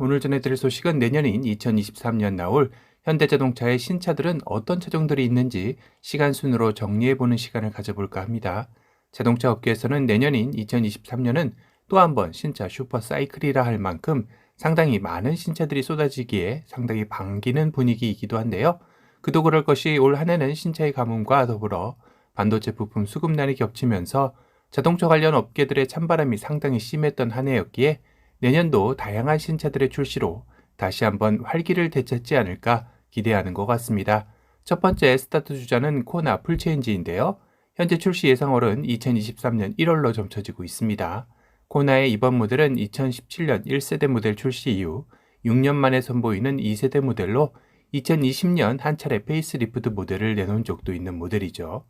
오늘 전해드릴 소식은 내년인 2023년 나올 현대자동차의 신차들은 어떤 차종들이 있는지 시간 순으로 정리해보는 시간을 가져볼까 합니다. 자동차 업계에서는 내년인 2023년은 또 한 번 신차 슈퍼 사이클이라 할 만큼 상당히 많은 신차들이 쏟아지기에 상당히 반기는 분위기이기도 한데요. 그도 그럴 것이 올 한 해는 신차의 가뭄과 더불어 반도체 부품 수급난이 겹치면서 자동차 관련 업계들의 찬바람이 상당히 심했던 한 해였기에 내년도 다양한 신차들의 출시로 다시 한번 활기를 되찾지 않을까 기대하는 것 같습니다. 첫 번째 스타트 주자는 코나 풀체인지인데요. 현재 출시 예상월은 2023년 1월로 점쳐지고 있습니다. 코나의 이번 모델은 2017년 1세대 모델 출시 이후 6년 만에 선보이는 2세대 모델로 2020년 한 차례 페이스리프트 모델을 내놓은 적도 있는 모델이죠.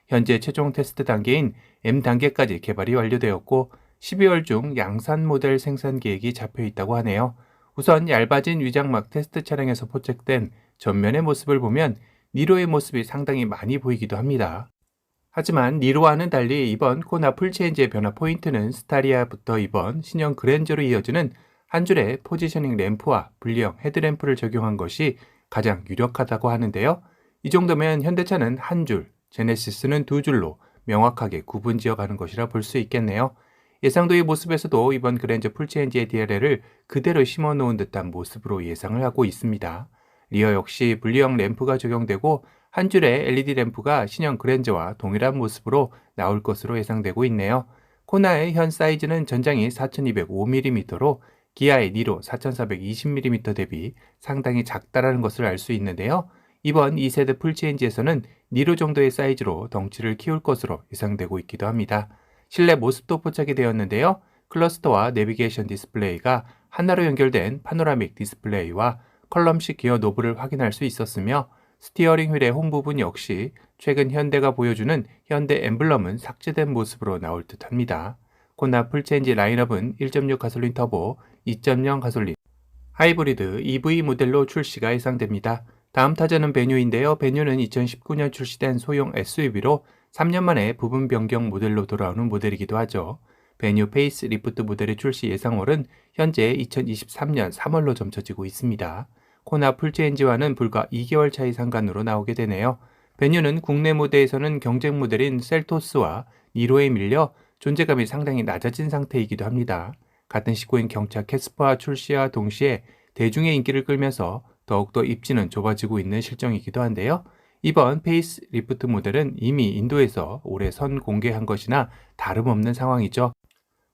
현재 최종 테스트 단계인 M 단계까지 개발이 완료되었고 12월 중 양산 모델 생산 계획이 잡혀 있다고 하네요. 우선 얇아진 위장막 테스트 차량에서 포착된 전면의 모습을 보면 니로의 모습이 상당히 많이 보이기도 합니다. 하지만 니로와는 달리 이번 코나 풀체인지의 변화 포인트는 스타리아부터 이번 신형 그랜저로 이어지는 한 줄의 포지셔닝 램프와 분리형 헤드램프를 적용한 것이 가장 유력하다고 하는데요. 이 정도면 현대차는 한 줄, 제네시스는 두 줄로 명확하게 구분 지어가는 것이라 볼 수 있겠네요. 예상도의 모습에서도 이번 그랜저 풀체인지의 DRL을 그대로 심어놓은 듯한 모습으로 예상을 하고 있습니다. 리어 역시 분리형 램프가 적용되고 한 줄의 LED 램프가 신형 그랜저와 동일한 모습으로 나올 것으로 예상되고 있네요. 코나의 현 사이즈는 전장이 4205mm로 기아의 니로 4420mm 대비 상당히 작다라는 것을 알 수 있는데요. 이번 2세대 풀체인지에서는 니로 정도의 사이즈로 덩치를 키울 것으로 예상되고 있기도 합니다. 실내 모습도 포착이 되었는데요. 클러스터와 내비게이션 디스플레이가 하나로 연결된 파노라믹 디스플레이와 컬럼식 기어 노브를 확인할 수 있었으며 스티어링 휠의 홈 부분 역시 최근 현대가 보여주는 현대 엠블럼은 삭제된 모습으로 나올 듯합니다. 코나 풀체인지 라인업은 1.6 가솔린 터보, 2.0 가솔린, 하이브리드 EV 모델로 출시가 예상됩니다. 다음 타자는 베뉴인데요. 베뉴는 2019년 출시된 소형 SUV로 3년 만에 부분 변경 모델로 돌아오는 모델이기도 하죠. 베뉴 페이스 리프트 모델의 출시 예상월은 현재 2023년 3월로 점쳐지고 있습니다. 코나 풀체인지와는 불과 2개월 차이 상관으로 나오게 되네요. 베뉴는 국내 무대에서는 경쟁 모델인 셀토스와 니로에 밀려 존재감이 상당히 낮아진 상태이기도 합니다. 같은 시기인 경차 캐스퍼 출시와 동시에 대중의 인기를 끌면서 더욱더 입지는 좁아지고 있는 실정이기도 한데요. 이번 페이스 리프트 모델은 이미 인도에서 올해 선 공개한 것이나 다름없는 상황이죠.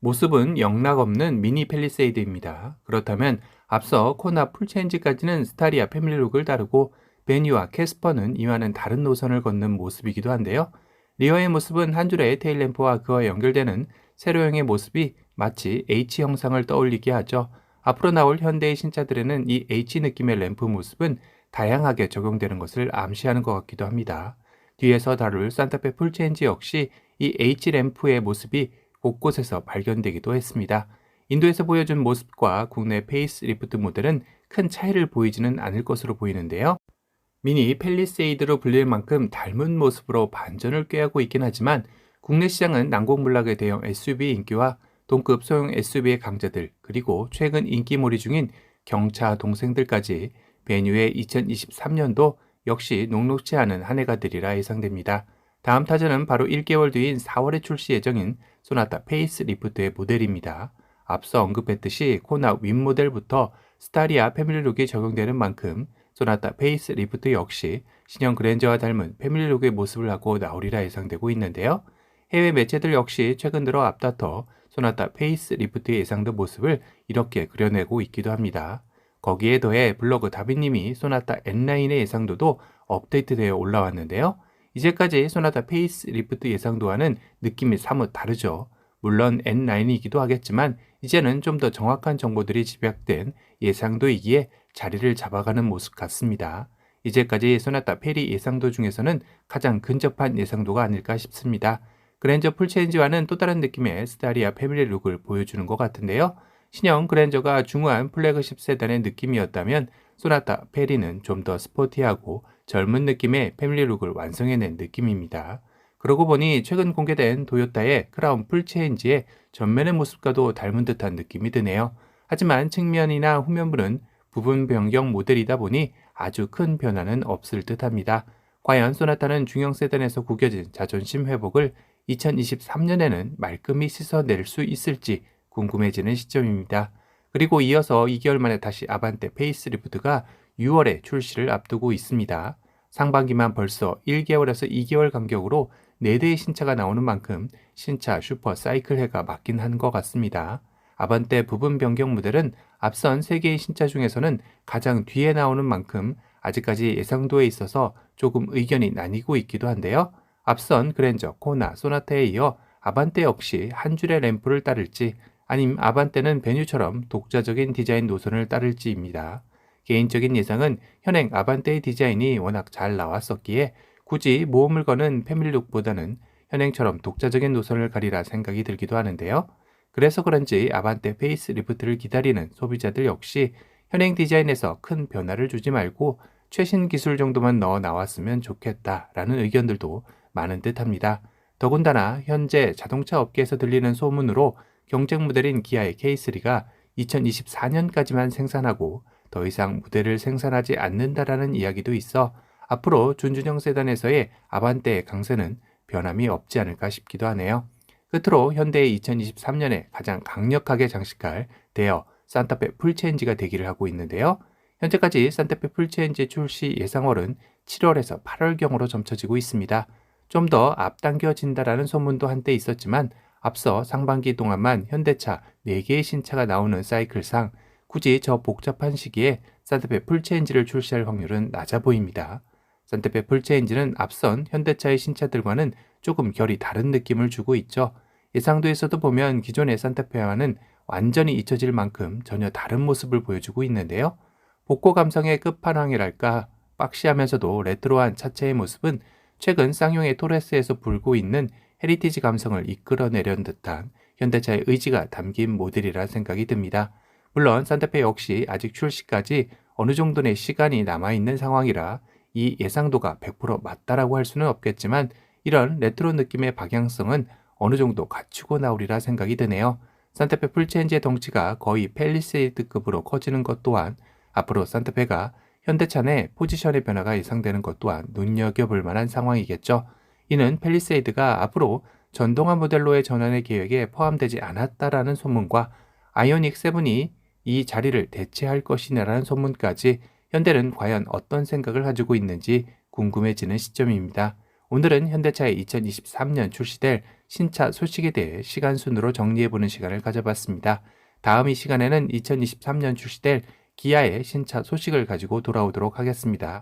모습은 영락없는 미니 팰리세이드입니다. 그렇다면 앞서 코나 풀체인지까지는 스타리아 패밀리룩을 다루고 베뉴와 캐스퍼는 이와는 다른 노선을 걷는 모습이기도 한데요. 리어의 모습은 한 줄의 테일램프와 그와 연결되는 세로형의 모습이 마치 H 형상을 떠올리게 하죠. 앞으로 나올 현대의 신차들에는 이 H 느낌의 램프 모습은 다양하게 적용되는 것을 암시하는 것 같기도 합니다. 뒤에서 다룰 산타페 풀체인지 역시 이 H 램프의 모습이 곳곳에서 발견되기도 했습니다. 인도에서 보여준 모습과 국내 페이스 리프트 모델은 큰 차이를 보이지는 않을 것으로 보이는데요. 미니 팰리세이드로 불릴 만큼 닮은 모습으로 반전을 꾀하고 있긴 하지만 국내 시장은 난공불락의 대형 SUV 인기와 동급 소형 SUV의 강자들 그리고 최근 인기몰이 중인 경차 동생들까지 베뉴의 2023년도 역시 녹록치 않은 한 해가 되리라 예상됩니다. 다음 타자는 바로 1개월 뒤인 4월에 출시 예정인 소나타 페이스 리프트의 모델입니다. 앞서 언급했듯이 코나 윗 모델부터 스타리아 패밀리룩이 적용되는 만큼 소나타 페이스 리프트 역시 신형 그랜저와 닮은 패밀리룩의 모습을 하고 나오리라 예상되고 있는데요. 해외 매체들 역시 최근 들어 앞다퉈 소나타 페이스 리프트의 예상된 모습을 이렇게 그려내고 있기도 합니다. 거기에 더해 블로그 다비님이 소나타 N9의 예상도도 업데이트되어 올라왔는데요. 이제까지 소나타 페이스 리프트 예상도와는 느낌이 사뭇 다르죠. 물론 N9이기도 하겠지만 이제는 좀 더 정확한 정보들이 집약된 예상도이기에 자리를 잡아가는 모습 같습니다. 이제까지 소나타 페리 예상도 중에서는 가장 근접한 예상도가 아닐까 싶습니다. 그랜저 풀체인지와는 또 다른 느낌의 스타리아 패밀리 룩을 보여주는 것 같은데요. 신형 그랜저가 중후한 플래그십 세단의 느낌이었다면 소나타 페리는 좀 더 스포티하고 젊은 느낌의 패밀리 룩을 완성해낸 느낌입니다. 그러고 보니 최근 공개된 도요타의 크라운 풀체인지의 전면의 모습과도 닮은 듯한 느낌이 드네요. 하지만 측면이나 후면부는 부분 변경 모델이다 보니 아주 큰 변화는 없을 듯합니다. 과연 소나타는 중형 세단에서 구겨진 자존심 회복을 2023년에는 말끔히 씻어낼 수 있을지 궁금해지는 시점입니다. 그리고 이어서 2개월 만에 다시 아반떼 페이스리프트가 6월에 출시를 앞두고 있습니다. 상반기만 벌써 1개월에서 2개월 간격으로 4대의 신차가 나오는 만큼 신차 슈퍼 사이클 해가 맞긴 한 것 같습니다. 아반떼 부분 변경 모델은 앞선 3개의 신차 중에서는 가장 뒤에 나오는 만큼 아직까지 예상도에 있어서 조금 의견이 나뉘고 있기도 한데요. 앞선 그랜저, 코나, 소나타에 이어 아반떼 역시 한 줄의 램프를 따를지 아님 아반떼는 베뉴처럼 독자적인 디자인 노선을 따를지입니다. 개인적인 예상은 현행 아반떼의 디자인이 워낙 잘 나왔었기에 굳이 모험을 거는 패밀리룩보다는 현행처럼 독자적인 노선을 가리라 생각이 들기도 하는데요. 그래서 그런지 아반떼 페이스리프트를 기다리는 소비자들 역시 현행 디자인에서 큰 변화를 주지 말고 최신 기술 정도만 넣어 나왔으면 좋겠다라는 의견들도 많은 듯합니다. 더군다나 현재 자동차 업계에서 들리는 소문으로 경쟁 모델인 기아의 K3가 2024년까지만 생산하고 더 이상 모델을 생산하지 않는다라는 이야기도 있어 앞으로 준준형 세단에서의 아반떼의 강세는 변함이 없지 않을까 싶기도 하네요. 끝으로 현대의 2023년에 가장 강력하게 장식할 대여 산타페 풀체인지가 대기를 하고 있는데요. 현재까지 산타페 풀체인지 출시 예상월은 7월에서 8월경으로 점쳐지고 있습니다. 좀 더 앞당겨진다라는 소문도 한때 있었지만 앞서 상반기 동안만 현대차 4개의 신차가 나오는 사이클상 굳이 저 복잡한 시기에 산타페 풀체인지를 출시할 확률은 낮아 보입니다. 산타페 풀체인지는 앞선 현대차의 신차들과는 조금 결이 다른 느낌을 주고 있죠. 예상도에서도 보면 기존의 산타페와는 완전히 잊혀질 만큼 전혀 다른 모습을 보여주고 있는데요. 복고 감성의 끝판왕이랄까 박시하면서도 레트로한 차체의 모습은 최근 쌍용의 토레스에서 불고 있는 헤리티지 감성을 이끌어내려는 듯한 현대차의 의지가 담긴 모델이라 생각이 듭니다. 물론 산타페 역시 아직 출시까지 어느 정도의 시간이 남아있는 상황이라 이 예상도가 100% 맞다라고 할 수는 없겠지만 이런 레트로 느낌의 방향성은 어느 정도 갖추고 나오리라 생각이 드네요. 산타페 풀체인지의 덩치가 거의 팰리세이드급으로 커지는 것 또한 앞으로 산타페가 현대차 내 포지션의 변화가 예상되는 것 또한 눈여겨볼 만한 상황이겠죠. 이는 팰리세이드가 앞으로 전동화 모델로의 전환의 계획에 포함되지 않았다라는 소문과 아이오닉 7이 이 자리를 대체할 것이냐라는 소문까지 현대는 과연 어떤 생각을 가지고 있는지 궁금해지는 시점입니다. 오늘은 현대차의 2023년 출시될 신차 소식에 대해 시간 순으로 정리해보는 시간을 가져봤습니다. 다음 이 시간에는 2023년 출시될 기아의 신차 소식을 가지고 돌아오도록 하겠습니다.